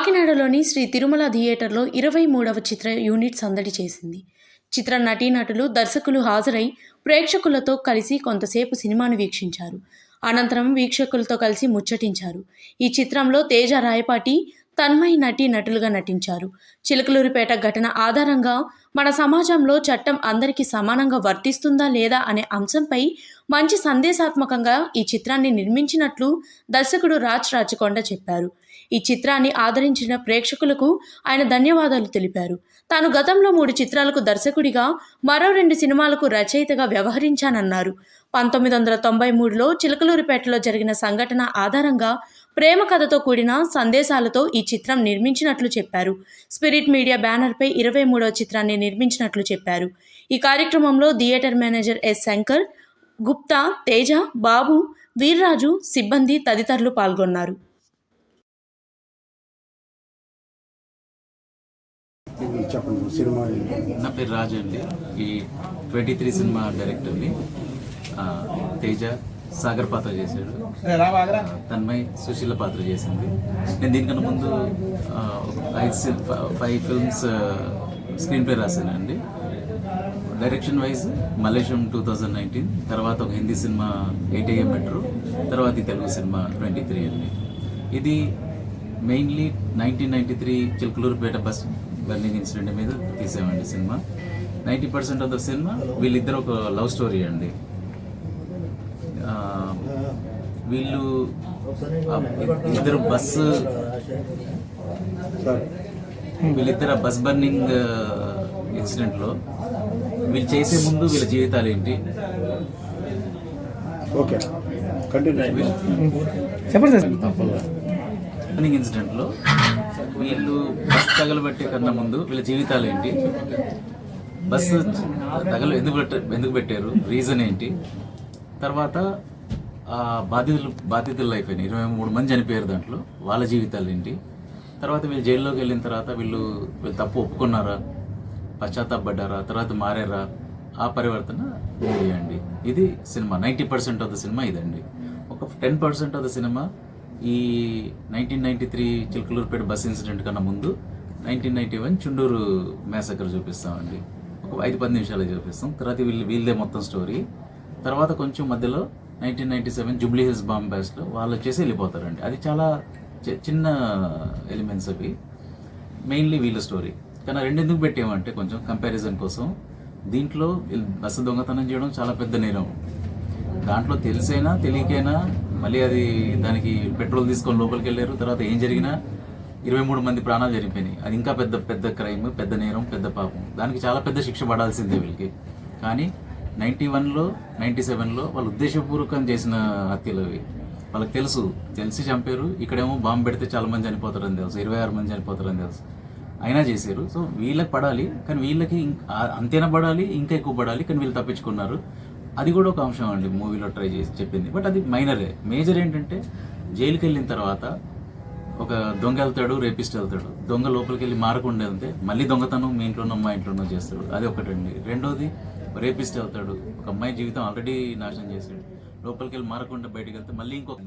కాకినాడలోని శ్రీ తిరుమల థియేటర్లో 23వ చిత్ర యూనిట్ సందడి చేసింది. చిత్ర నటీనటులు, దర్శకులు హాజరై ప్రేక్షకులతో కలిసి కొంతసేపు సినిమాను వీక్షించారు. అనంతరం వీక్షకులతో కలిసి ముచ్చటించారు. ఈ చిత్రంలో తేజ, రాయపాటి, తన్మయ్ నటీనటులుగా నటించారు. చిలకలూరిపేట ఘటన ఆధారంగా మన సమాజంలో చట్టం అందరికీ సమానంగా వర్తిస్తుందా లేదా అనే అంశంపై మంచి సందేశాత్మకంగా ఈ చిత్రాన్ని నిర్మించినట్లు దర్శకుడు రాజ్ రాచకొండ చెప్పారు. ఈ చిత్రాన్ని ఆదరించిన ప్రేక్షకులకు ఆయన ధన్యవాదాలు తెలిపారు. తాను గతంలో 3 చిత్రాలకు దర్శకుడిగా, మరో 2 సినిమాలకు రచయితగా వ్యవహరించానన్నారు. 1993లో చిలకలూరిపేటలో జరిగిన సంఘటన ఆధారంగా ప్రేమ కథతో కూడిన సందేశాలతో ఈ చిత్రం నిర్మించినట్లు చెప్పారు. స్పిరిట్ మీడియా బ్యానర్పై 23వ చిత్రాన్ని నిర్మించినట్లు చెప్పారు. ఈ కార్యక్రమంలో theatre manager S Shankar, Gupta, Teja, Babu, Veerraju, సిబ్బంది తదితరులు పాల్గొన్నారు. నా పేరు రాజు అండి. ఈ 23 సినిమా డైరెక్టర్ని. తేజ సాగర్ పాత్ర చేశాడు, తన్మయ్ సుశీల పాత్ర చేసింది. నేను దీనికన్నా ముందు 5 ఫిల్మ్స్ స్క్రీన్ ప్లే రాశానండి. డైరెక్షన్ వైజ్ మలేషియం 2019, తర్వాత ఒక హిందీ సినిమా 8 AM మెట్రో, తర్వాత ఈ తెలుగు సినిమా 23 అండి. ఇది mainly 1993 Chilakaluripet bus burning incident మీద తీసామండి సినిమా. 90% ఆఫ్ ద సినిమా వీళ్ళిద్దరు ఒక లవ్ స్టోరీ అండి. వీళ్ళు ఇద్దరు వీళ్ళిద్దరు బస్ బర్నింగ్ ఇన్సిడెంట్లో వీళ్ళు చేసే ముందు వీళ్ళ జీవితాలు ఏంటి, బర్నింగ్ ఇన్సిడెంట్లో వీళ్ళు బస్ తగలబెట్టే కన్నా ముందు వీళ్ళ జీవితాలు ఏంటి, బస్సు ఎందుకు పెట్టారు, రీజన్ ఏంటి, తర్వాత బాధితుల లైఫ్ అయినా 23 మంది చనిపోయారు, దాంట్లో వాళ్ళ జీవితాలు ఏంటి, తర్వాత వీళ్ళు జైల్లోకి వెళ్ళిన తర్వాత వీళ్ళు తప్పు ఒప్పుకున్నారా, పశ్చాత్తాపడ్డారా, తర్వాత మారారా, ఆ పరివర్తన మూవీ అండి. ఇది సినిమా 90% ఆఫ్ ద సినిమా ఇదండి. ఒక 10% ఆఫ్ ద సినిమా ఈ 1993 చిలకలూరుపేట బస్ ఇన్సిడెంట్ కన్నా ముందు 1991 చుండూరు మ్యాసకర్ చూపిస్తామండి. ఒక 5-10 నిమిషాలు చూపిస్తాం. తర్వాత వీళ్ళదే మొత్తం స్టోరీ. తర్వాత కొంచెం మధ్యలో 1997 జూబ్లీ హిల్స్ బాంబ్ బ్లాస్ట్లో వాళ్ళు వచ్చేసి వెళ్ళిపోతారండి. అది చాలా చిన్న ఎలిమెంట్స్ అవి, మెయిన్లీ వీళ్ళ స్టోరీ. కానీ 2 ఎందుకు పెట్టామంటే కొంచెం కంపారిజన్ కోసం. దీంట్లో బస్సు దొంగతనం చేయడం చాలా పెద్ద నేరం. దాంట్లో తెలిసైనా తెలియకైనా మళ్ళీ అది దానికి పెట్రోల్ తీసుకొని లోపలికి వెళ్ళారు. తర్వాత ఏం జరిగినా 23 మంది ప్రాణాలు జరిగిపోయినాయి. అది ఇంకా పెద్ద క్రైమ్, పెద్ద నేరం, పెద్ద పాపం. దానికి చాలా పెద్ద శిక్ష పడాల్సిందే వీళ్ళకి. కానీ 91లో 97లో వాళ్ళు ఉద్దేశపూర్వకం చేసిన హత్యలు అవి. వాళ్ళకి తెలిసి చంపారు. ఇక్కడేమో బాంబు పెడితే చాలా మంది చనిపోతారని తెలుసు, 26 మంది చనిపోతారని తెలుసు, అయినా చేశారు. సో వీళ్ళకి పడాలి, కానీ వీళ్ళకి అంతేనా పడాలి, ఇంకా ఎక్కువ పడాలి, కానీ వీళ్ళు తప్పించుకున్నారు. అది కూడా ఒక అంశం అండి మూవీలో ట్రై చేసి చెప్పింది. బట్ అది మైనరే. మేజర్ ఏంటంటే జైలుకి వెళ్ళిన తర్వాత ఒక దొంగ వెళ్తాడు, రేపిస్ట్ వెళ్తాడు. దొంగ లోపలికి వెళ్ళి మారకుండా వెళ్తే మళ్ళీ దొంగతనం మీ ఇంట్లోనో మా ఇంట్లోనో చేస్తాడు. అది ఒకటండి. రెండోది రేపిస్ట్ వెళ్తాడు, ఒక అమ్మాయి జీవితం ఆల్రెడీ నాశనం చేశాడు, లోపలికి వెళ్ళి మారకుండా బయటకు వెళ్తే మళ్ళీ ఇంకొక